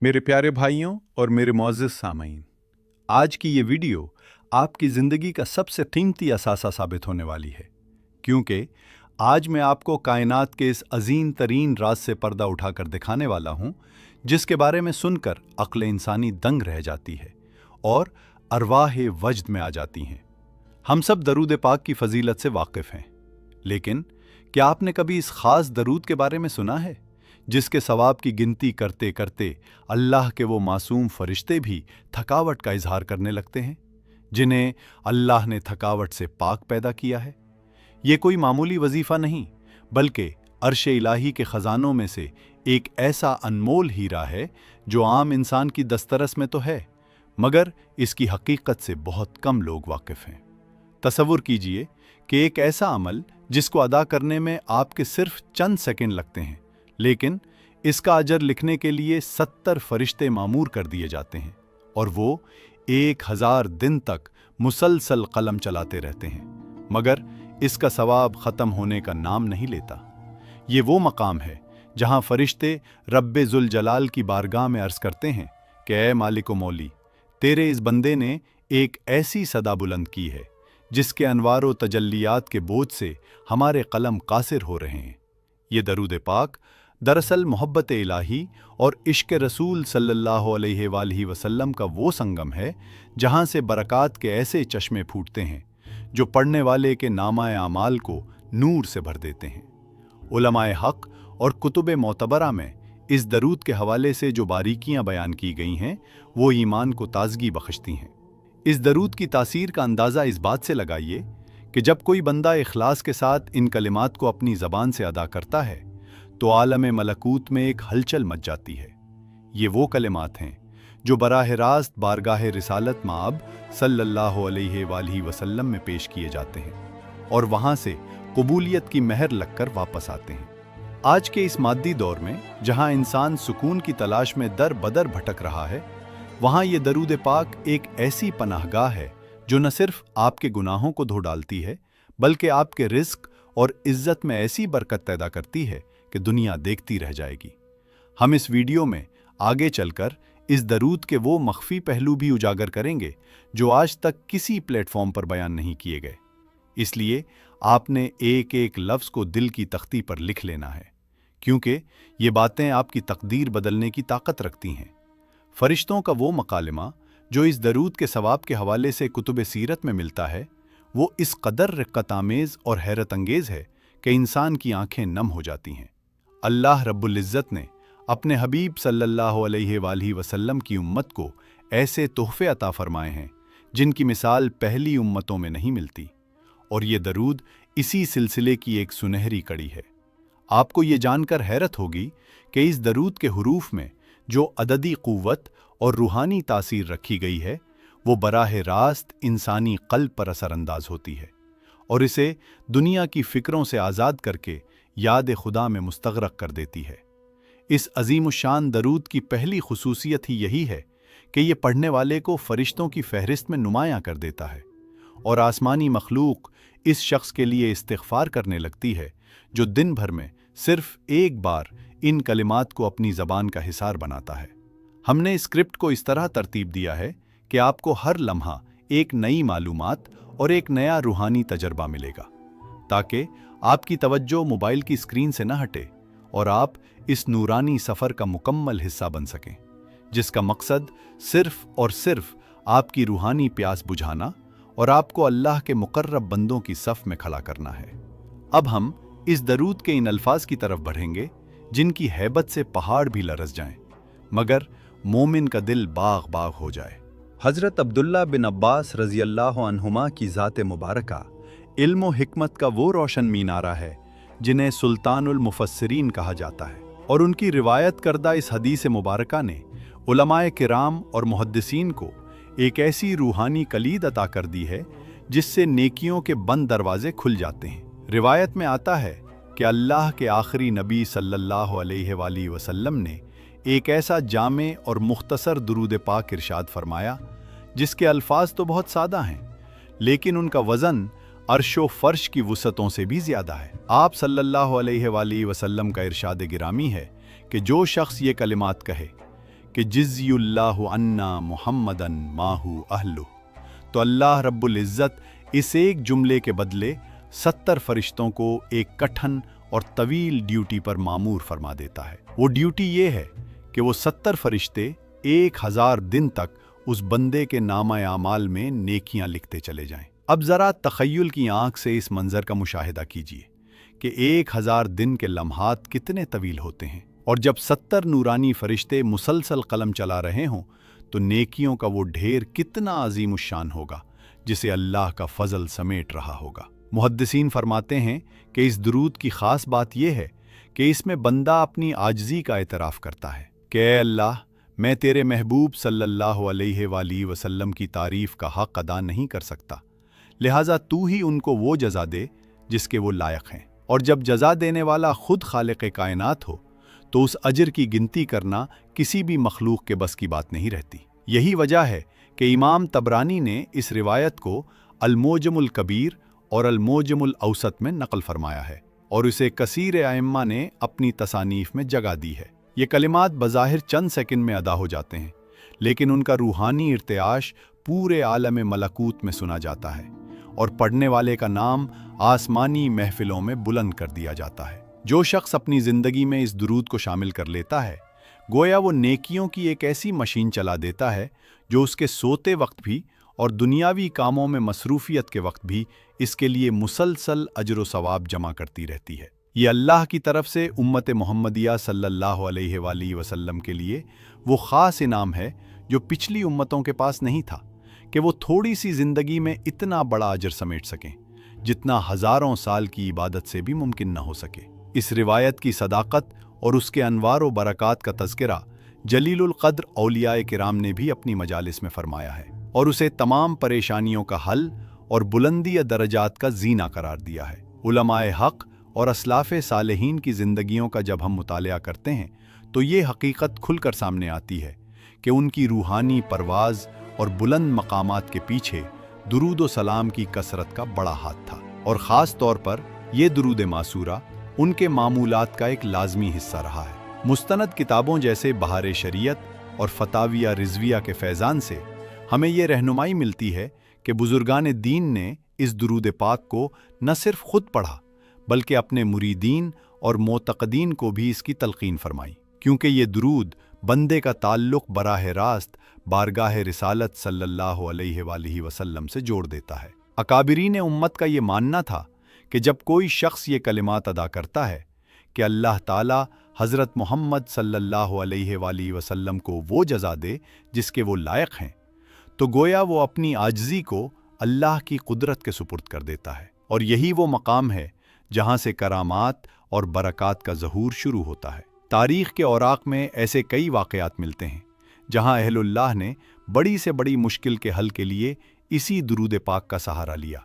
मेरे प्यारे भाइयों और मेरे मुअज़्ज़िज़ सामईन, आज की ये वीडियो आपकी ज़िंदगी का सबसे कीमती असासा साबित होने वाली है, क्योंकि आज मैं आपको कायनात के इस अजीम तरीन राज से पर्दा उठाकर दिखाने वाला हूँ, जिसके बारे में सुनकर अक्ल इंसानी दंग रह जाती है और अरवाह वजद में आ जाती हैं। हम सब दरूद पाक की फजीलत से वाकिफ़ हैं, लेकिन क्या आपने कभी इस ख़ास दरूद के बारे में सुना है जिसके सवाब की गिनती करते करते अल्लाह के वो मासूम फरिश्ते भी थकावट का इजहार करने लगते हैं, जिन्हें अल्लाह ने थकावट से पाक पैदा किया है? ये कोई मामूली वजीफ़ा नहीं, बल्कि अर्श इलाही के ख़जानों में से एक ऐसा अनमोल हीरा है जो आम इंसान की दस्तरस में तो है, मगर इसकी हकीकत से बहुत कम लोग वाकिफ़ हैं। तसव्वुर कीजिए कि एक ऐसा अमल जिसको अदा करने में आपके सिर्फ चंद सेकंड लगते हैं, लेकिन इसका अजर लिखने के लिए 70 फरिश्ते मामूर कर दिए जाते हैं और वो 1000 दिन तक मुसलसल कलम चलाते रहते हैं, मगर इसका सवाब ख़त्म होने का नाम नहीं लेता। ये वो मकाम है जहाँ फरिश्ते रब्बे जुल जलाल की बारगाह में अर्ज़ करते हैं कि ऐ मालिक व मौली, तेरे इस बंदे ने एक ऐसी सदा बुलंद की है जिसके अनवार व तजल्लियात के बोझ से हमारे कलम कासिर हो रहे हैं। ये दरूद पाक दरअसल मोहब्बत इलाही और इश्क रसूल सल्लल्लाहु अलैहि वसल्लम का वो संगम है जहाँ से बरक़ात के ऐसे चश्मे फूटते हैं जो पढ़ने वाले के नामाए आमाल को नूर से भर देते हैं। उलमाए हक़ और कुतुब मोतबरा में इस दरूद के हवाले से जो बारीकियाँ बयान की गई हैं वो ईमान को ताज़गी बख्शती हैं। इस दरूद की तासीर का अंदाज़ा इस बात से लगाइए कि जब कोई बंदा इखलास के साथ इन कलिमात को अपनी ज़बान से अदा करता है तो आलम मलकूत में एक हलचल मच जाती है। ये वो कलिमात हैं जो बराह रास्त बारगाह रिसालत माब सल्लल्लाहु अलैहि वसल्लम में पेश किए जाते हैं और वहाँ से कबूलियत की महर लगकर वापस आते हैं। आज के इस मादी दौर में जहाँ इंसान सुकून की तलाश में दर बदर भटक रहा है, वहाँ ये दरूद पाक एक ऐसी पनाहगाह है जो न सिर्फ आपके गुनाहों को धो डालती है, बल्कि आपके रिज़्क़ और इज़्ज़त में ऐसी बरकत पैदा करती है कि दुनिया देखती रह जाएगी। हम इस वीडियो में आगे चलकर इस दरूद के वो मख्फी पहलू भी उजागर करेंगे जो आज तक किसी प्लेटफॉर्म पर बयान नहीं किए गए। इसलिए आपने एक एक लफ्ज़ को दिल की तख्ती पर लिख लेना है, क्योंकि ये बातें आपकी तकदीर बदलने की ताकत रखती हैं। फरिश्तों का वो मकालिमा जो इस दरूद के सवाब के हवाले से कुतुब सीरत में मिलता है, वो इस कदर रिक्कत आमेज़ और हैरत अंगेज़ है कि इंसान की आंखें नम हो जाती हैं। अल्लाह रब्बुल इज़्ज़त ने अपने हबीब सल्लल्लाहु अलैहि वसल्लम की उम्मत को ऐसे तोहफ़े अता फरमाए हैं जिनकी मिसाल पहली उम्मतों में नहीं मिलती, और ये दरूद इसी सिलसिले की एक सुनहरी कड़ी है। आपको ये जानकर हैरत होगी कि इस दरूद के हुरूफ में जो अददी क़ुव्वत और रूहानी तासीर रखी गई है वो बराह रास्त इंसानी क़ल्ब पर असरअंदाज होती है और इसे दुनिया की फ़िक्रों से आज़ाद करके याद खुदा में मुस्तग़रक़ कर देती है। इस अज़ीमुश्शान दरूद की पहली खुसूसियत ही यही है कि ये पढ़ने वाले को फ़रिश्तों की फ़हरिस्त में नुमायाँ कर देता है और आसमानी मखलूक इस शख्स के लिए इस्तिग़फ़ार करने लगती है जो दिन भर में सिर्फ़ एक बार इन कलिमात को अपनी ज़बान का हिसार बनाता है। हमने स्क्रिप्ट को इस तरह तरतीब दिया है कि आपको हर लम्हा एक नई मालूमात और एक नया रूहानी तजर्बा मिलेगा, ताकि आपकी तवज्जो मोबाइल की स्क्रीन से न हटे और आप इस नूरानी सफ़र का मुकम्मल हिस्सा बन सकें, जिसका मकसद सिर्फ़ और सिर्फ़ आपकी रूहानी प्यास बुझाना और आपको अल्लाह के मुकर्रब बंदों की सफ़ में खड़ा करना है। अब हम इस दरूद के इन अल्फाज की तरफ बढ़ेंगे जिनकी हैबत से पहाड़ भी लरज़ जाएं, मगर मोमिन का दिल बाग बाग हो जाए। हज़रत अब्दुल्ला बिन अब्बास रज़ियल्लाहु अन्हुमा की ज़ात मुबारका इल्म व हिकमत का वो रोशन मीनारा है जिन्हें सुल्तानुल मुफस्सिरीन कहा जाता है, और उनकी रिवायत करदा इस हदीस मुबारका ने उलमाए किराम और मुहद्दिसीन को एक ऐसी रूहानी कलीद अता कर दी है जिससे नेकियों के बंद दरवाजे खुल जाते हैं। रिवायत में आता है कि अल्लाह के आखिरी नबी सल्लल्लाहु अलैहि वसल्लम ने एक ऐसा जामे और मुख्तसर दुरूद पाक इरशाद फरमाया जिसके अल्फाज तो बहुत सादा हैं, लेकिन उनका वज़न अर्शो फ़र्श की वुसअतों से भी ज़्यादा है। आप सल्लल्लाहु अलैहि वसल्लम का इरशाद गिरामी है कि जो शख्स ये कलिमात कहे کہ جزی اللہ عنا محمدن ماہو اہلہ، تو اللہ رب العزت اس ایک جملے کے بدلے 70 فرشتوں کو ایک کٹھن اور طویل ڈیوٹی پر مامور فرما دیتا ہے۔ وہ ڈیوٹی یہ ہے کہ وہ 70 فرشتے 1000 دن تک اس بندے کے نامہ اعمال میں نیکیاں لکھتے چلے جائیں۔ اب ذرا تخیل کی آنکھ سے اس منظر کا مشاہدہ کیجیے کہ 1000 دن کے لمحات کتنے طویل ہوتے ہیں، اور جب 70 نورانی فرشتے مسلسل قلم چلا رہے ہوں تو نیکیوں کا وہ ڈھیر کتنا عظیم الشان ہوگا جسے اللہ کا فضل سمیٹ رہا ہوگا۔ محدثین فرماتے ہیں کہ اس درود کی خاص بات یہ ہے کہ اس میں بندہ اپنی عاجزی کا اعتراف کرتا ہے کہ اے اللہ، میں تیرے محبوب صلی اللہ علیہ وآلہ وسلم کی تعریف کا حق ادا نہیں کر سکتا، لہٰذا تو ہی ان کو وہ جزا دے جس کے وہ لائق ہیں۔ اور جب جزا دینے والا خود خالق کائنات ہو تو اس اجر کی گنتی کرنا کسی بھی مخلوق کے بس کی بات نہیں رہتی۔ یہی وجہ ہے کہ امام طبرانی نے اس روایت کو الموجم الکبیر اور الموجم الاوسط میں نقل فرمایا ہے، اور اسے کثیر ائمہ نے اپنی تصانیف میں جگہ دی ہے۔ یہ کلمات بظاہر چند سیکنڈ میں ادا ہو جاتے ہیں، لیکن ان کا روحانی ارتعاش پورے عالم ملکوت میں سنا جاتا ہے، اور پڑھنے والے کا نام آسمانی محفلوں میں بلند کر دیا جاتا ہے۔ جو شخص اپنی زندگی میں اس درود کو شامل کر لیتا ہے، گویا وہ نیکیوں کی ایک ایسی مشین چلا دیتا ہے جو اس کے سوتے وقت بھی اور دنیاوی کاموں میں مصروفیت کے وقت بھی اس کے لیے مسلسل اجر و ثواب جمع کرتی رہتی ہے۔ یہ اللہ کی طرف سے امت محمدیہ صلی اللہ علیہ وآلہ وسلم کے لیے وہ خاص انعام ہے جو پچھلی امتوں کے پاس نہیں تھا، کہ وہ تھوڑی سی زندگی میں اتنا بڑا اجر سمیٹ سکیں جتنا ہزاروں سال کی عبادت سے بھی ممکن نہ ہو سکے۔ اس روایت کی صداقت اور اس کے انوار و برکات کا تذکرہ جلیل القدر اولیاء کرام نے بھی اپنی مجالس میں فرمایا ہے، اور اسے تمام پریشانیوں کا حل اور بلندی درجات کا زینہ قرار دیا ہے۔ علماء حق اور اسلاف صالحین کی زندگیوں کا جب ہم مطالعہ کرتے ہیں تو یہ حقیقت کھل کر سامنے آتی ہے کہ ان کی روحانی پرواز اور بلند مقامات کے پیچھے درود و سلام کی کثرت کا بڑا ہاتھ تھا، اور خاص طور پر یہ درود معصورہ ان کے معمولات کا ایک لازمی حصہ رہا ہے۔ مستند کتابوں جیسے بہار شریعت اور فتاویہ رضویہ کے فیضان سے ہمیں یہ رہنمائی ملتی ہے کہ بزرگان دین نے اس درود پاک کو نہ صرف خود پڑھا بلکہ اپنے مریدین اور معتقدین کو بھی اس کی تلقین فرمائی، کیونکہ یہ درود بندے کا تعلق براہ راست بارگاہ رسالت صلی اللہ علیہ وآلہ وسلم سے جوڑ دیتا ہے۔ اکابرین امت کا یہ ماننا تھا کہ جب کوئی شخص یہ کلمات ادا کرتا ہے کہ اللہ تعالیٰ حضرت محمد صلی اللہ علیہ وآلہ وسلم کو وہ جزا دے جس کے وہ لائق ہیں، تو گویا وہ اپنی عاجزی کو اللہ کی قدرت کے سپرد کر دیتا ہے، اور یہی وہ مقام ہے جہاں سے کرامات اور برکات کا ظہور شروع ہوتا ہے۔ تاریخ کے اوراق میں ایسے کئی واقعات ملتے ہیں جہاں اہل اللہ نے بڑی سے بڑی مشکل کے حل کے لیے اسی درود پاک کا سہارا لیا،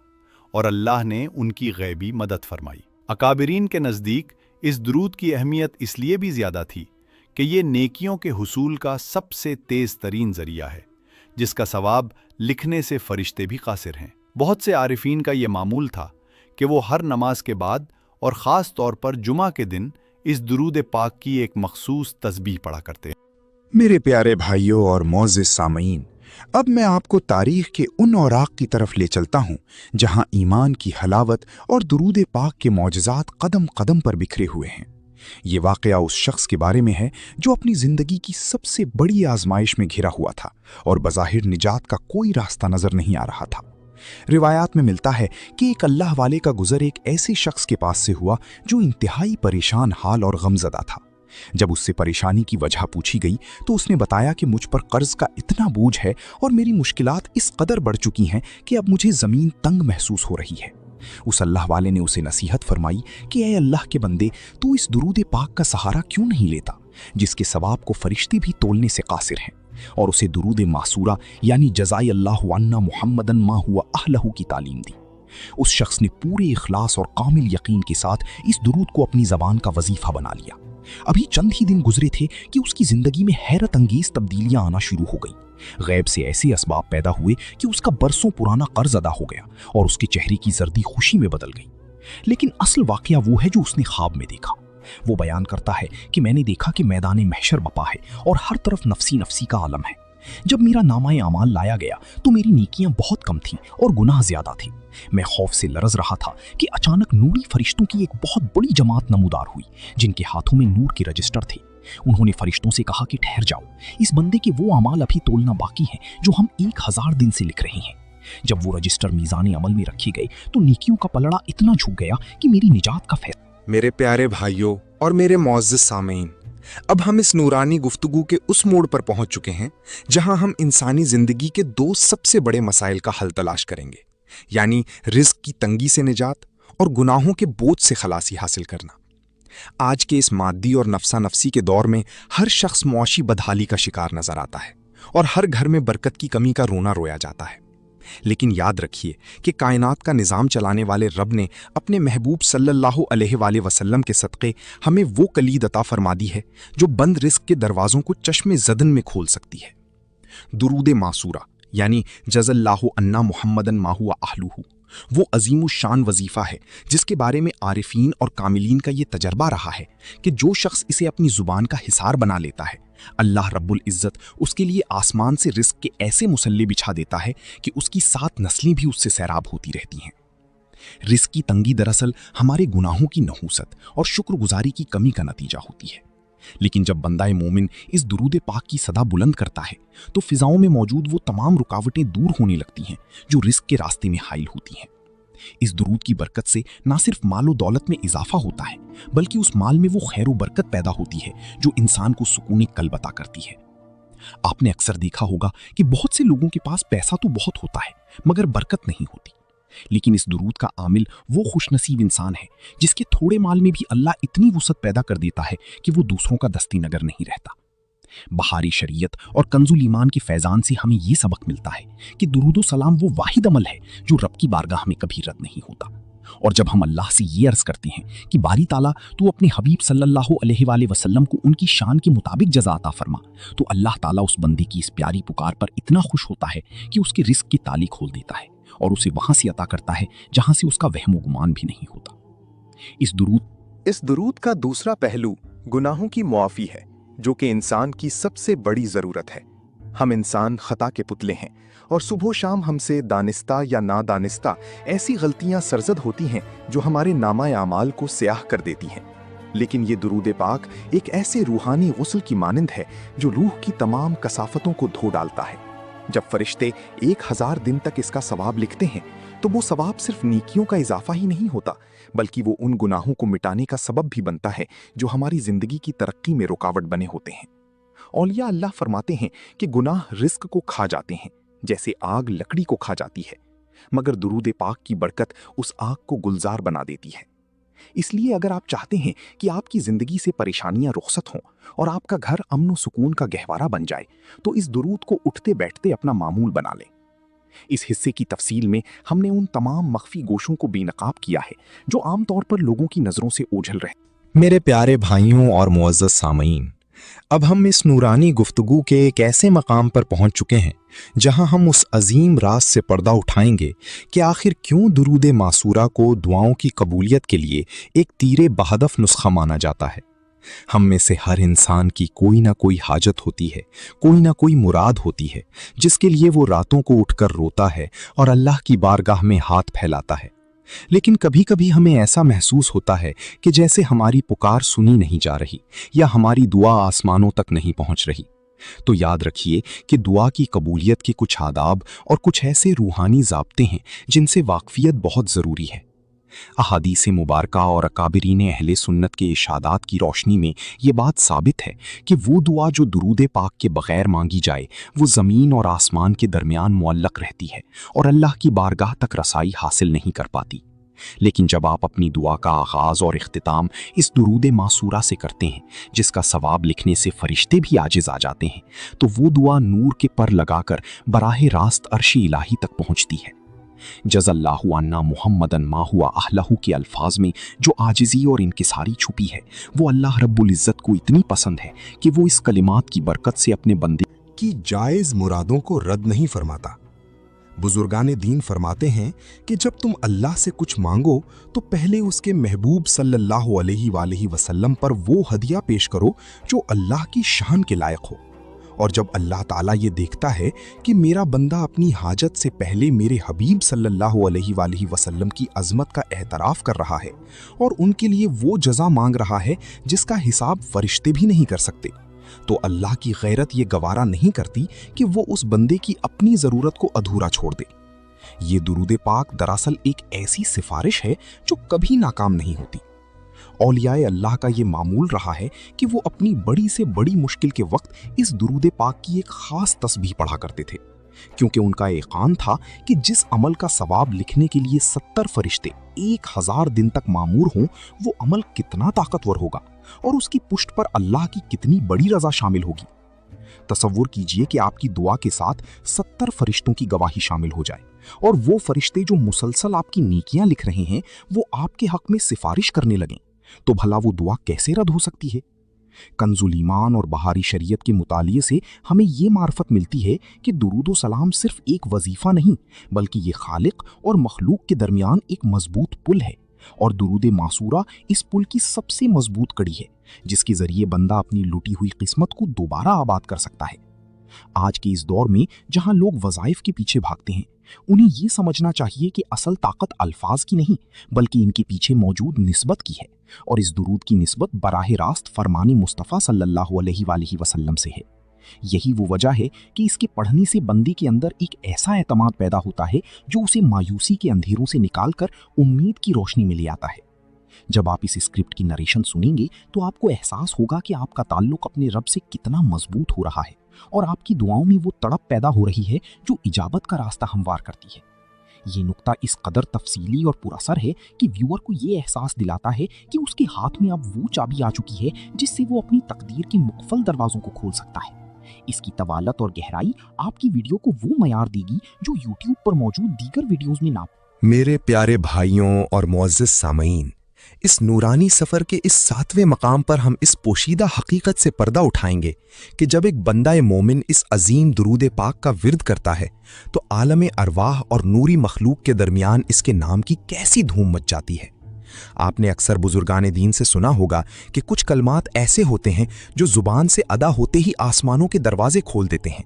اور اللہ نے ان کی غیبی مدد فرمائی۔ اکابرین کے نزدیک اس درود کی اہمیت اس لیے بھی زیادہ تھی کہ یہ نیکیوں کے حصول کا سب سے تیز ترین ذریعہ ہے، جس کا ثواب لکھنے سے فرشتے بھی قاصر ہیں۔ بہت سے عارفین کا یہ معمول تھا کہ وہ ہر نماز کے بعد اور خاص طور پر جمعہ کے دن اس درود پاک کی ایک مخصوص تسبیح پڑھا کرتے ہیں۔ میرے پیارے بھائیوں اور معزز سامعین، اب میں آپ کو تاریخ کے ان اوراق کی طرف لے چلتا ہوں جہاں ایمان کی حلاوت اور درود پاک کے معجزات قدم قدم پر بکھرے ہوئے ہیں۔ یہ واقعہ اس شخص کے بارے میں ہے جو اپنی زندگی کی سب سے بڑی آزمائش میں گھرا ہوا تھا اور بظاہر نجات کا کوئی راستہ نظر نہیں آ رہا تھا۔ روایات میں ملتا ہے کہ ایک اللہ والے کا گزر ایک ایسے شخص کے پاس سے ہوا جو انتہائی پریشان حال اور غمزدہ تھا۔ جب اس سے پریشانی کی وجہ پوچھی گئی تو اس نے بتایا کہ مجھ پر قرض کا اتنا بوجھ ہے اور میری مشکلات اس قدر بڑھ چکی ہیں کہ اب مجھے زمین تنگ محسوس ہو رہی ہے۔ اس اللہ والے نے اسے نصیحت فرمائی کہ اے اللہ کے بندے، تو اس درود پاک کا سہارا کیوں نہیں لیتا جس کے ثواب کو فرشتے بھی تولنے سے قاصر ہیں، اور اسے درود معصورہ یعنی جزائے اللہ عنا محمدن ما ہوا اہلہ کی تعلیم دی۔ اس شخص نے پورے اخلاص اور کامل یقین کے ساتھ اس درود کو اپنی زبان کا وظیفہ بنا لیا۔ ابھی چند ہی دن گزرے تھے کہ اس کی زندگی میں حیرت انگیز تبدیلیاں آنا شروع ہو گئیں۔ غیب سے ایسے اسباب پیدا ہوئے کہ اس کا برسوں پرانا قرض ادا ہو گیا اور اس کے چہرے کی زردی خوشی میں بدل گئی۔ لیکن اصل واقعہ وہ ہے جو اس نے خواب میں دیکھا۔ वो बयान करता है कि मैंने देखा कि मैदान महशर बपा है और हर तरफ नफसी नफसी का आलम है। जब मेरा नामाए आमाल लाया गया तो मेरी नेकियां बहुत कम थीं और गुनाह ज्यादा थे। मैं खौफ से लरज रहा था कि अचानक नूरी फरिश्तों की एक बहुत बड़ी जमात नमूदार हुई, जिनके हाथों में नूर के रजिस्टर थे। उन्होंने फरिश्तों से कहा कि ठहर जाओ, इस बंदे के वो अमाल अभी तोलना बाकी हैं जो हम 1000 दिन से लिख रहे हैं। जब वो रजिस्टर मीज़ान अमल में रखे गए तो नेकियों का पलड़ा इतना झुक गया कि मेरी निजात का फैसला। मेरे प्यारे भाइयों और मेरे मुअज़्ज़ज़ सामीन, अब हम इस नूरानी गुफ्तगू के उस मोड़ पर पहुंच चुके हैं जहां हम इंसानी जिंदगी के 2 सबसे बड़े मसाइल का हल तलाश करेंगे, यानी रिज़्क़ की तंगी से निजात और गुनाहों के बोझ से खलासी हासिल करना। आज के इस मादी और नफसा नफसी के दौर में हर शख्स मुआशी बदहाली का शिकार नजर आता है और हर घर में बरकत की कमी का रोना रोया जाता है। लेकिन याद रखिए कि कायनात का निज़ाम चलाने वाले रब ने अपने महबूब सल्लल्लाहु अलैहि वसल्लम के सदक़े हमें वो कलीद अता फरमा दी है जो बंद रिज़्क़ के दरवाज़ों को चश्मे ज़दन में खोल सकती है। दुरूद मासूरा यानी जज़ल्लाहु अन्ना मुहम्मदन मा हुवा अहलुहु, वो अजीम शान वजीफ़ा है जिसके बारे में आरिफीन और कामिलीन का ये तजर्बा रहा है कि जो शख्स इसे अपनी ज़ुबान का हिसार बना लेता है, अल्लाह रब्बुल इज़्ज़त उसके लिए आसमान से रिज़्क़ के ऐसे मुसल्ले बिछा देता है कि उसकी 7 नस्लें भी उससे सैराब होती रहती हैं। रिज़्क़ की तंगी दरअसल हमारे गुनाहों की नहूसत और शुक्रगुजारी की कमी का नतीजा होती है। लेकिन जब बंदाए मोमिन इस दुरूद पाक की सदा बुलंद करता है तो फिजाओं में मौजूद वो तमाम रुकावटें दूर होने लगती हैं जो रिज़्क़ के रास्ते में हाइल होती हैं। इस दुरूद की बरकत से ना सिर्फ मालो दौलत में इजाफा होता है, बल्कि उस माल में वो खैर व बरकत पैदा होती है जो इंसान को सुकून कल्ब अता करती है। आपने अक्सर देखा होगा कि बहुत से लोगों के पास पैसा तो बहुत होता है मगर बरकत नहीं होती। लेकिन इस दुरूद का आमिल वो खुशनसीब इंसान है जिसके थोड़े माल में भी अल्लाह इतनी वुसअत पैदा कर देता है कि वो दूसरों का दस्ती नगर नहीं रहता। बहारी शरीयत और कंजुल ईमान के फैजान से हमें ये सबक मिलता है कि दुरूद सलाम वो वाहिद अमल है जो रब की बारगाह में कभी रद्द नहीं होता। और जब हम अल्लाह से ये अर्ज करते हैं कि बारी ताला तू अपने हबीब सल्लल्लाहु अलैहि वसल्लम को उनकी शान के मुताबिक जज़ा अता फरमा, तो अल्लाह ताला उस बंदे की इस प्यारी पुकार पर इतना खुश होता है कि उसके रिज़्क़ की ताली खोल देता है और उसे वहां से अता करता है जहां से उसका वहम गुमान भी नहीं होता। इस दुरूद का दूसरा पहलू गुनाहों की मुआफ़ी है जो कि इंसान की सबसे बड़ी ज़रूरत है। हम इंसान खता के पुतले हैं और सुबह शाम हमसे दानिस्ता या नादानिस्ता ऐसी गलतियां सरजद होती हैं जो हमारे नामाए आमाल को स्याह कर देती हैं। लेकिन ये दुरूद पाक एक ऐसे रूहानी गुस्ल की मानिंद है जो रूह की तमाम कसाफतों को धो डालता है। जब फरिश्ते 1000 दिन तक इसका सवाब लिखते हैं तो वो सवाब सिर्फ नेकियों का इजाफा ही नहीं होता, बल्कि वो उन गुनाहों को मिटाने का सबब भी बनता है जो हमारी जिंदगी की तरक्की में रुकावट बने होते हैं। औलिया अल्लाह फरमाते हैं कि गुनाह रिस्क को खा जाते हैं जैसे आग लकड़ी को खा जाती है, मगर दुरूद पाक की बरकत उस आग को गुलजार बना देती है। इसलिए अगर आप चाहते हैं कि आपकी जिंदगी से परेशानियां रुखसत हों और आपका घर अमन व सुकून का गहवारा बन जाए, तो इस दुरूद को उठते बैठते अपना मामूल बना लें। इस हिस्से की तफसील में हमने उन तमाम मख्फी गोशों को बेनकाब किया है जो आमतौर पर लोगों की नजरों से ओझल रहे। मेरे प्यारे भाइयों और मुअज़्ज़ज़ सामीन, अब हम इस नूरानी गुफ्तगू के एक ऐसे मकाम पर पहुंच चुके हैं जहां हम उस अजीम राज से पर्दा उठाएंगे कि आखिर क्यों दुरूद मासूरा को दुआओं की कबूलियत के लिए एक तीरे बहदफ नुस्खा माना जाता है। हम में से हर इंसान की कोई ना कोई हाजत होती है, कोई ना कोई मुराद होती है जिसके लिए वो रातों को उठकर रोता है और अल्लाह की बारगाह में हाथ फैलाता है। लेकिन कभी कभी हमें ऐसा महसूस होता है कि जैसे हमारी पुकार सुनी नहीं जा रही या हमारी दुआ आसमानों तक नहीं पहुंच रही। तो याद रखिए कि दुआ की कबूलियत के कुछ आदाब और कुछ ऐसे रूहानी ज़ाब्ते हैं जिनसे वाकफियत बहुत ज़रूरी है। अहादीस मुबारका और अकाबिरीन अहले सुन्नत के इशादात की रोशनी में ये बात साबित है कि वो दुआ जो दुरूद पाक के बगैर मांगी जाए वो ज़मीन और आसमान के दरमियान मुअल्लक रहती है और अल्लाह की बारगाह तक रसाई हासिल नहीं कर पाती। लेकिन जब आप अपनी दुआ का आगाज़ और इख्तिताम इस दुरूद मासूरा से करते हैं जिसका सवाब लिखने से फरिश्ते भी आजिज़ आ जाते हैं, तो वो दुआ नूर के पर लगाकर बराह रास्त अर्श इलाही तक पहुँचती है। जज़ल्लाहु अन्ना मुहम्मदन मा हुवा अहलहु के अल्फाज में जो आजिज़ी और इनकिसारी छुपी है वो अल्लाह रब्बुल इज़्ज़त को इतनी पसंद है कि वो इस कलिमात की बरकत से अपने बंदे की जायज़ मुरादों को रद्द नहीं फरमाता, बुजुर्गान दीन फरमाते हैं कि जब तुम अल्लाह से कुछ मांगो तो पहले उसके महबूब सल्लल्लाहु अलैहि वसल्लम पर वो हदिया पेश करो जो अल्लाह की शान के लायक हो। और जब अल्लाह ताला ये देखता है कि मेरा बंदा अपनी हाजत से पहले मेरे हबीब सल्लल्लाहु अलैहि वसल्लम की अजमत का एहतराफ कर रहा है और उनके लिए वो जज़ा मांग रहा है जिसका हिसाब फरिश्ते भी नहीं कर सकते, तो अल्लाह की गैरत ये गवारा नहीं करती कि वो उस बंदे की अपनी ज़रूरत को अधूरा छोड़ दे। ये दुरूद पाक दरअसल एक ऐसी सिफारिश है जो कभी नाकाम नहीं होती। औलियाए अल्लाह का ये मामूल रहा है कि वो अपनी बड़ी से बड़ी मुश्किल के वक्त इस दुरूद पाक की एक ख़ास तस्बीह पढ़ा करते थे, क्योंकि उनका एकान था कि जिस अमल का सवाब लिखने के लिए 70 फरिश्ते 1000 दिन तक मामूर हों, वो अमल कितना ताकतवर होगा और उसकी पुष्ट पर अल्लाह की कितनी बड़ी रज़ा शामिल होगी। तसव्वुर कीजिए कि आपकी दुआ के साथ 70 फरिश्तों की गवाही शामिल हो जाए और वो फरिश्ते जो मुसलसल आपकी नेकियां लिख रहे हैं वो आपके हक में सिफारिश करने लगें, तो भला वो दुआ कैसे रद्द हो सकती है। कंजुल ईमान और बहारी शरीयत के मुतालिए से हमें ये मार्फत मिलती है कि दुरूद सलाम सिर्फ एक वजीफा नहीं बल्कि ये खालिक और मखलूक के दरमियान एक मजबूत पुल है, और दुरूद मासूरा इस पुल की सबसे मजबूत कड़ी है जिसके जरिए बंदा अपनी लुटी हुई किस्मत को दोबारा आबाद कर सकता है। आज के इस दौर में जहां लोग वज़ाइफ के पीछे भागते हैं, उन्हें ये समझना चाहिए कि असल ताकत अल्फाज की नहीं बल्कि इनके पीछे मौजूद निस्बत की है, और इस दुरूद की निस्बत बराह रास्त फरमानी मुस्तफ़ा सल्लल्लाहु अलैहि वसल्लम से है। यही वो वजह है कि इसके पढ़ने से बंदे के अंदर एक ऐसा एतमाद पैदा होता है जो उसे मायूसी के अंधेरों से निकालकर उम्मीद की रोशनी में ले आता है। जब आप इस स्क्रिप्ट की नरेशन सुनेंगे तो आपको एहसास होगा कि आपका ताल्लुक अपने रब से कितना मजबूत हो रहा है और आपकी दुआओं में वो तड़प पैदा हो रही है जो इजाबत का रास्ता हमवार करती है। ये नुक्ता इस कदर तफसीली और पुरअसर है कि व्यूअर को ये एहसास दिलाता है कि उसके हाथ में अब वो चाबी आ चुकी है जिससे वो अपनी तकदीर के मुख्तलिफ दरवाजों को खोल सकता है। इसकी तवालत और गहराई आपकी वीडियो को वो मयार देगी जो यूट्यूब पर मौजूद दीगर वीडियोस में ना। मेरे प्यारे भाइयों और मुअज़्ज़िज़ सामईन, इस नूरानी सफ़र के इस 7वें मकाम पर हम इस पोशीदा हकीकत से पर्दा उठाएंगे कि जब एक बंदा मोमिन इस अजीम दुरूद पाक का विर्द करता है तो आलम अरवाह और नूरी मखलूक के दरमियान इसके नाम की कैसी धूम मच जाती है। आपने अक्सर बुजुर्गान दीन से सुना होगा कि कुछ कलमात ऐसे होते हैं जो जुबान से अदा होते ही आसमानों के दरवाजे खोल देते हैं,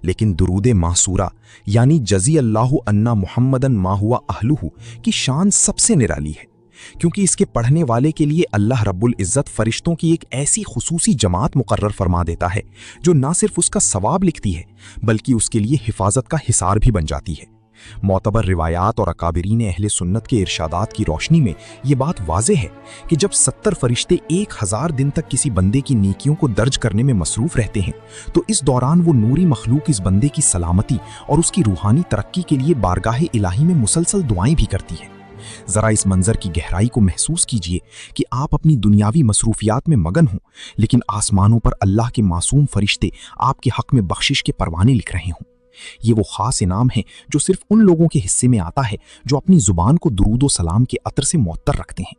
लेकिन दुरूद मासूरा यानी जज़ी अल्लाहु अन्ना मुहम्मदन मा हुआ अहलुहु की शान सबसे निराली है, क्योंकि इसके पढ़ने वाले के लिए अल्लाह रब्बुल इज़्ज़त फरिश्तों की एक ऐसी खुसूसी जमात मुकर्रर फरमा देता है जो ना सिर्फ उसका सवाब लिखती है बल्कि उसके लिए हिफाजत का हिसार भी बन जाती है। मोतबर रिवायात और अकाबिरीन अहले सुन्नत के इरशादात की रोशनी में ये बात वाज़े है कि जब 70 फरिश्ते 1000 दिन तक किसी बंदे की नेकियों को दर्ज करने में मसरूफ़ रहते हैं तो इस दौरान वो नूरी मखलूक इस बंदे की सलामती और उसकी रूहानी तरक्की के लिए बारगाह इलाही में मुसलसल दुआएं भी करती है। ज़रा इस मंजर की गहराई को महसूस कीजिए कि आप अपनी दुनियावी मसरूफियात में मगन हों, लेकिन आसमानों पर अल्लाह के मासूम फरिश्ते आपके हक में बख्शिश के परवाने लिख रहे हों। ये वो ख़ास इनाम है जो सिर्फ उन लोगों के हिस्से में आता है जो अपनी ज़ुबान को दुरूद व सलाम के अतर से मुअत्तर रखते हैं।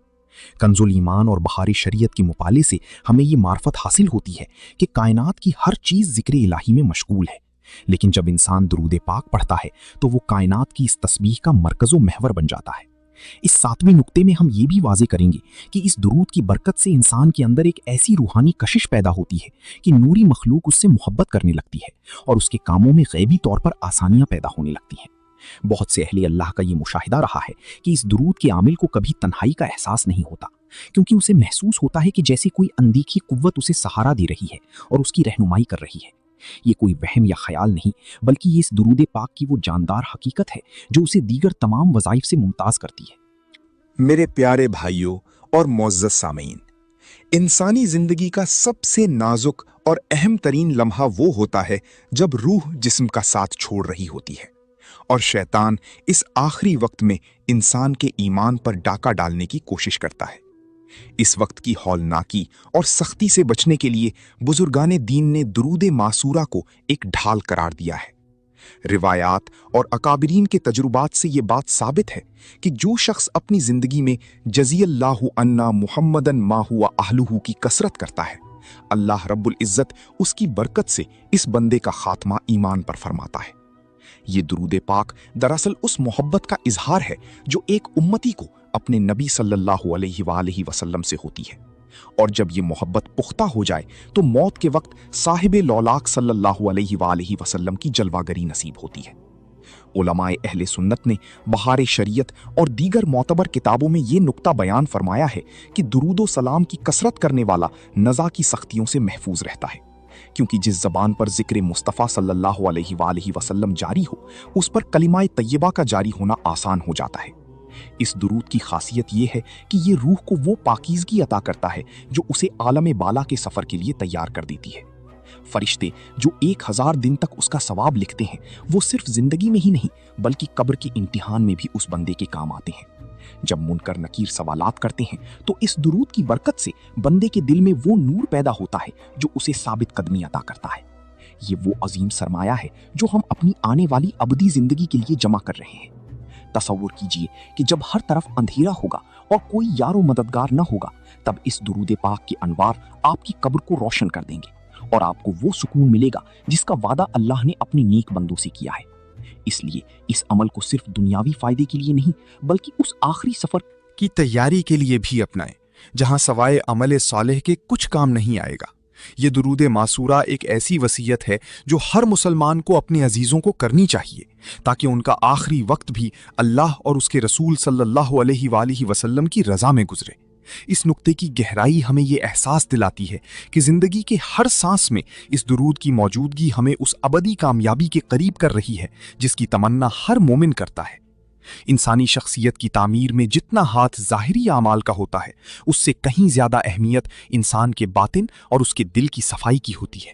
कंजुल ईमान और बहारी शरीयत के मुताले से हमें ये मार्फत हासिल होती है कि कायनात की हर चीज़ ज़िक्र इलाही में मशगूल है, लेकिन जब इंसान दुरूद पाक पढ़ता है तो वो कायनात की इस तस्बीह का मरकज़ व महवर बन जाता है। इस 7वें नुक्ते में हम ये भी वाज़े करेंगे कि इस दुरूद की बरकत से इंसान के अंदर एक ऐसी रूहानी कशिश पैदा होती है कि नूरी मखलूक उससे मोहब्बत करने लगती है और उसके कामों में गैबी तौर पर आसानियां पैदा होने लगती हैं। बहुत से अहले अल्लाह का ये मुशाहिदा रहा है कि इस दुरूद के आमिल को कभी तन्हाई का एहसास नहीं होता, क्योंकि उसे महसूस होता है कि जैसे कोई अनदेखी कुव्वत उसे सहारा दे रही है और उसकी रहनुमाई कर रही है। ये कोई वहम या ख्याल नहीं बल्कि ये इस दुरूद पाक की वो जानदार हकीकत है जो उसे दीगर तमाम वज़ाइफ से मुमताज़ करती है। मेरे प्यारे भाइयों और मुअज़्ज़ज़ सामईन, इंसानी जिंदगी का सबसे नाजुक और अहम तरीन लम्हा वो होता है जब रूह जिस्म का साथ छोड़ रही होती है और शैतान इस आखिरी वक्त में इंसान के ईमान पर डाका डालने की कोशिश करता है। इस वक्त की हौलनाकी और सख्ती से बचने के लिए बुजुर्गाने दीन ने दुरूद मासूरा को एक ढाल करार दिया है। रिवायात और अकाबिरीन के तजुर्बात से ये बात साबित है कि जो शख्स अपनी जिंदगी में जज़ी अल्लाहु अन्ना मुहम्मदन मा हुआ अहलुहु की कसरत करता है, अल्लाह रब्बुल इज़्ज़त उसकी बरकत से इस बंदे का खात्मा ईमान पर फरमाता है। یہ درود پاک دراصل اس محبت کا اظہار ہے جو ایک امتی کو اپنے نبی صلی اللہ علیہ وآلہ وسلم سے ہوتی ہے، اور جب یہ محبت پختہ ہو جائے تو موت کے وقت صاحب لولاک صلی اللہ علیہ وآلہ وسلم کی جلوہ گری نصیب ہوتی ہے۔ علماء اہل سنت نے بہار شریعت اور دیگر معتبر کتابوں میں یہ نقطہ بیان فرمایا ہے کہ درود و سلام کی کثرت کرنے والا نزا کی سختیوں سے محفوظ رہتا ہے، کیونکہ جس زبان پر ذکر مصطفیٰ صلی اللہ علیہ وآلہ وسلم جاری ہو اس پر کلمہ طیبہ کا جاری ہونا آسان ہو جاتا ہے۔ اس درود کی خاصیت یہ ہے کہ یہ روح کو وہ پاکیزگی عطا کرتا ہے جو اسے عالم بالا کے سفر کے لیے تیار کر دیتی ہے۔ فرشتے جو 1000 دن تک اس کا ثواب لکھتے ہیں وہ صرف زندگی میں ہی نہیں بلکہ قبر کے امتحان میں بھی اس بندے کے کام آتے ہیں۔ جب منکر نکیر سوالات کرتے ہیں تو اس درود کی برکت سے بندے کے دل میں وہ نور پیدا ہوتا ہے جو اسے ثابت قدمی عطا کرتا ہے۔ یہ وہ عظیم سرمایہ ہے جو ہم اپنی آنے والی ابدی زندگی کے لیے جمع کر رہے ہیں۔ تصور کیجئے کہ جب ہر طرف اندھیرا ہوگا اور کوئی یار و مددگار نہ ہوگا، تب اس درود پاک کے انوار آپ کی قبر کو روشن کر دیں گے اور آپ کو وہ سکون ملے گا جس کا وعدہ اللہ نے اپنے نیک بندوں سے کیا ہے۔ اس لیے اس عمل کو صرف دنیاوی فائدے کے لیے نہیں بلکہ اس آخری سفر کی تیاری کے لیے بھی اپنائیں جہاں سوائے عمل صالح کے کچھ کام نہیں آئے گا۔ یہ درود معصورہ ایک ایسی وصیت ہے جو ہر مسلمان کو اپنے عزیزوں کو کرنی چاہیے تاکہ ان کا آخری وقت بھی اللہ اور اس کے رسول صلی اللہ علیہ وآلہ وسلم کی رضا میں گزرے۔ اس نقطے کی گہرائی ہمیں یہ احساس دلاتی ہے کہ زندگی کے ہر سانس میں اس درود کی موجودگی ہمیں اس ابدی کامیابی کے قریب کر رہی ہے جس کی تمنا ہر مومن کرتا ہے۔ انسانی شخصیت کی تعمیر میں جتنا ہاتھ ظاہری اعمال کا ہوتا ہے اس سے کہیں زیادہ اہمیت انسان کے باطن اور اس کے دل کی صفائی کی ہوتی ہے۔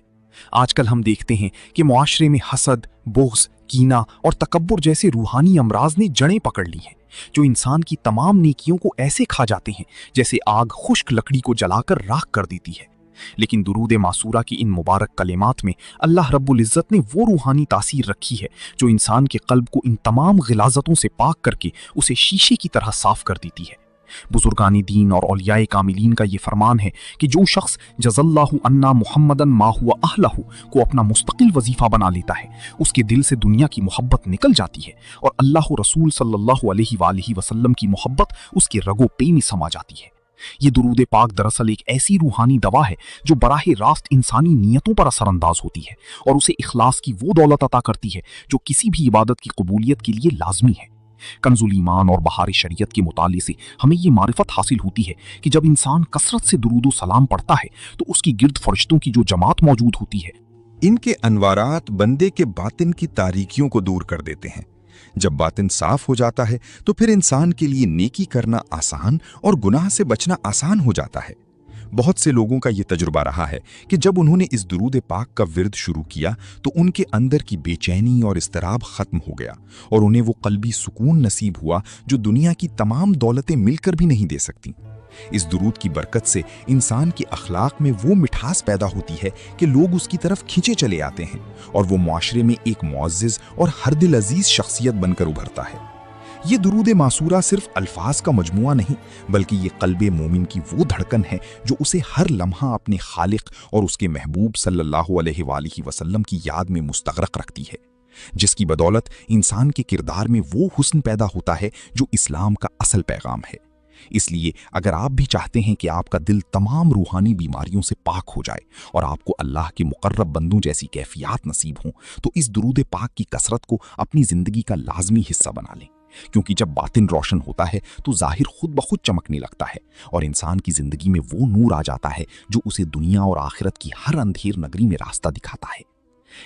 آج کل ہم دیکھتے ہیں کہ معاشرے میں حسد، بغض، کینہ اور تکبر جیسے روحانی امراض نے جڑیں پکڑ لی ہیں جو انسان کی تمام نیکیوں کو ایسے کھا جاتے ہیں جیسے آگ خشک لکڑی کو جلا کر راکھ کر دیتی ہے۔ لیکن درود معصورہ کی ان مبارک کلمات میں اللہ رب العزت نے وہ روحانی تاثیر رکھی ہے جو انسان کے قلب کو ان تمام غلاظتوں سے پاک کر کے اسے شیشے کی طرح صاف کر دیتی ہے۔ بزرگان دین اور اولیاء کاملین کا یہ فرمان ہے کہ جو شخص جزا اللہ عنا محمدن ما ہوا اہلہ کو اپنا مستقل وظیفہ بنا لیتا ہے اس کے دل سے دنیا کی محبت نکل جاتی ہے اور اللہ رسول صلی اللہ علیہ وآلہ وسلم کی محبت اس کے رگو پے میں سما جاتی ہے۔ یہ درود پاک دراصل ایک ایسی روحانی دوا ہے جو براہ راست انسانی نیتوں پر اثر انداز ہوتی ہے اور اسے اخلاص کی وہ دولت عطا کرتی ہے جو کسی بھی عبادت کی قبولیت کے لیے لازمی ہے۔ کنز الایمان اور بہار شریعت کے مطالعے سے ہمیں یہ معرفت حاصل ہوتی ہے کہ جب انسان کثرت سے درود و سلام پڑھتا ہے تو اس کی گرد فرشتوں کی جو جماعت موجود ہوتی ہے ان کے انوارات بندے کے باطن کی تاریکیوں کو دور کر دیتے ہیں۔ جب باطن صاف ہو جاتا ہے تو پھر انسان کے لیے نیکی کرنا آسان اور گناہ سے بچنا آسان ہو جاتا ہے۔ بہت سے لوگوں کا یہ تجربہ رہا ہے کہ جب انہوں نے اس درود پاک کا ورد شروع کیا تو ان کے اندر کی بے چینی اور اضطراب ختم ہو گیا اور انہیں وہ قلبی سکون نصیب ہوا جو دنیا کی تمام دولتیں مل کر بھی نہیں دے سکتی۔ اس درود کی برکت سے انسان کے اخلاق میں وہ مٹھاس پیدا ہوتی ہے کہ لوگ اس کی طرف کھینچے چلے آتے ہیں اور وہ معاشرے میں ایک معزز اور ہر دل عزیز شخصیت بن کر ابھرتا ہے۔ یہ درود معصورہ صرف الفاظ کا مجموعہ نہیں بلکہ یہ قلب مومن کی وہ دھڑکن ہے جو اسے ہر لمحہ اپنے خالق اور اس کے محبوب صلی اللہ علیہ وآلہ وسلم کی یاد میں مستغرق رکھتی ہے، جس کی بدولت انسان کے کردار میں وہ حسن پیدا ہوتا ہے جو اسلام کا اصل پیغام ہے۔ اس لیے اگر آپ بھی چاہتے ہیں کہ آپ کا دل تمام روحانی بیماریوں سے پاک ہو جائے اور آپ کو اللہ کے مقرب بندوں جیسی کیفیات نصیب ہوں تو اس درود پاک کی کثرت کو اپنی زندگی کا لازمی حصہ بنا لیں، کیونکہ جب باطن روشن ہوتا ہے تو ظاہر خود بخود چمکنے لگتا ہے اور انسان کی زندگی میں وہ نور آ جاتا ہے جو اسے دنیا اور آخرت کی ہر اندھیر نگری میں راستہ دکھاتا ہے۔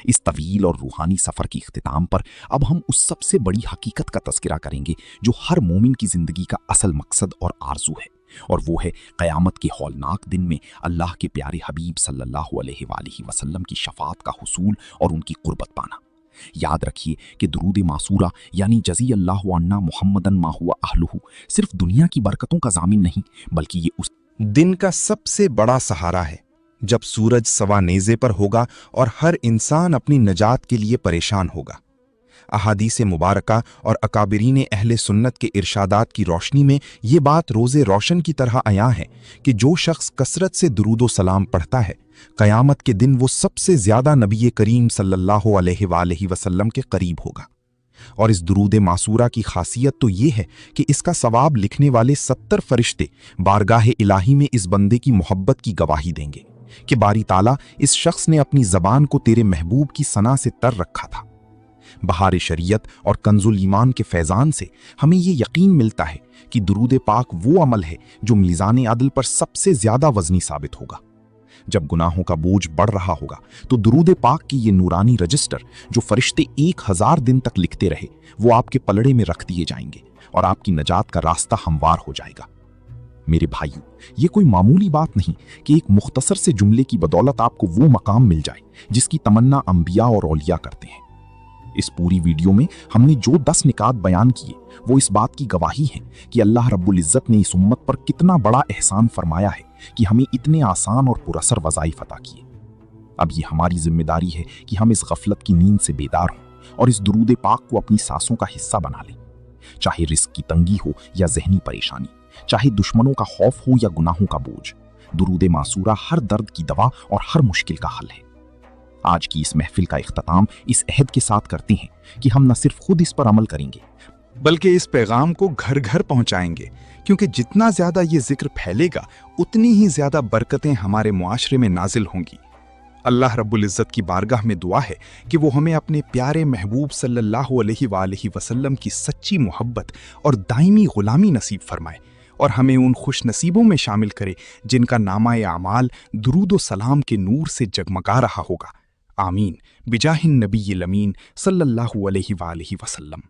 اس طویل اور روحانی سفر کے اختتام پر اب ہم اس سب سے بڑی حقیقت کا تذکرہ کریں گے جو ہر مومن کی زندگی کا اصل مقصد اور آرزو ہے، اور وہ ہے قیامت کے ہولناک دن میں اللہ کے پیارے حبیب صلی اللہ علیہ وآلہ وسلم کی شفاعت کا حصول اور ان کی قربت پانا۔ یاد رکھیے کہ درود معصورہ یعنی جزی اللہ عنا محمدن ما ہوا اہلہ صرف دنیا کی برکتوں کا ضامن نہیں بلکہ یہ اس دن کا سب سے بڑا سہارا ہے جب سورج سوا نیزے پر ہوگا اور ہر انسان اپنی نجات کے لیے پریشان ہوگا۔ अहादीस मुबारका और अकाबरीन अहले सुन्नत के इरशादात की रोशनी में ये बात रोज़े रोशन की तरह आया है कि जो शख्स कसरत से दुरूद व सलाम पढ़ता है, क़यामत के दिन वो सबसे ज़्यादा नबी करीम सल्लल्लाहु अलैहि वसल्लम के करीब होगा। और इस दुरूद मासूरा की खासियत तो ये है कि इसका सवाब लिखने वाले 70 फरिश्ते बारगाह इलाही में इस बंदे की मोहब्बत की गवाही देंगे कि बारी ताला इस शख्स ने अपनी ज़बान को तेरे महबूब की सना से तर रखा था। बहार शरीयत और कंजुल ईमान के फैज़ान से हमें ये यकीन मिलता है कि दुरूद पाक वो अमल है जो मीज़ान अदल पर सबसे ज़्यादा वज़नी साबित होगा। जब गुनाहों का बोझ बढ़ रहा होगा तो दुरूद पाक की ये नूरानी रजिस्टर जो फरिश्ते 1000 दिन तक लिखते रहे, वो आपके पलड़े में रख दिए जाएंगे और आपकी नजात का रास्ता हमवार हो जाएगा। मेरे भाइयों, ये कोई मामूली बात नहीं कि एक मुख्तसर से जुमले की बदौलत आपको वो मकाम मिल जाए जिसकी तमन्ना अंबिया और औलिया करते हैं। इस पूरी वीडियो में हमने जो 10 निकात बयान किए वो इस बात की गवाही हैं कि अल्लाह रब्बुल इज़्ज़त ने इस उम्मत पर कितना बड़ा एहसान फरमाया है कि हमें इतने आसान और पुरअसर वज़ाइफ अता किए। अब ये हमारी जिम्मेदारी है कि हम इस गफलत की नींद से बेदार हों और इस दुरूद पाक को अपनी सांसों का हिस्सा बना लें। चाहे रिस्क की तंगी हो या जहनी परेशानी, चाहे दुश्मनों का खौफ हो या गुनाहों का बोझ, दुरूद मासूरा हर दर्द की दवा और हर मुश्किल का हल है। आज की इस महफिल का इख्तिताम इस अहद के साथ करते हैं कि हम न सिर्फ खुद इस पर अमल करेंगे बल्कि इस पैगाम को घर घर पहुंचाएंगे, क्योंकि जितना ज्यादा ये जिक्र फैलेगा उतनी ही ज्यादा बरकतें हमारे मुआशरे में नाजिल होंगी। अल्लाह रब्बुल इज़्ज़त की बारगाह में दुआ है कि वो हमें अपने प्यारे महबूब सल्लल्लाहु अलैहि वसल्लम की सच्ची मोहब्बत और दायमी गुलामी नसीब फरमाए और हमें उन खुश नसीबों में शामिल करे जिनका नामाए आमाल दुरूद व सलाम के नूर से जगमगा रहा होगा। आमीन बिजाहिन नबी अमीन सल्लल्लाहु अलैहि वसल्लम।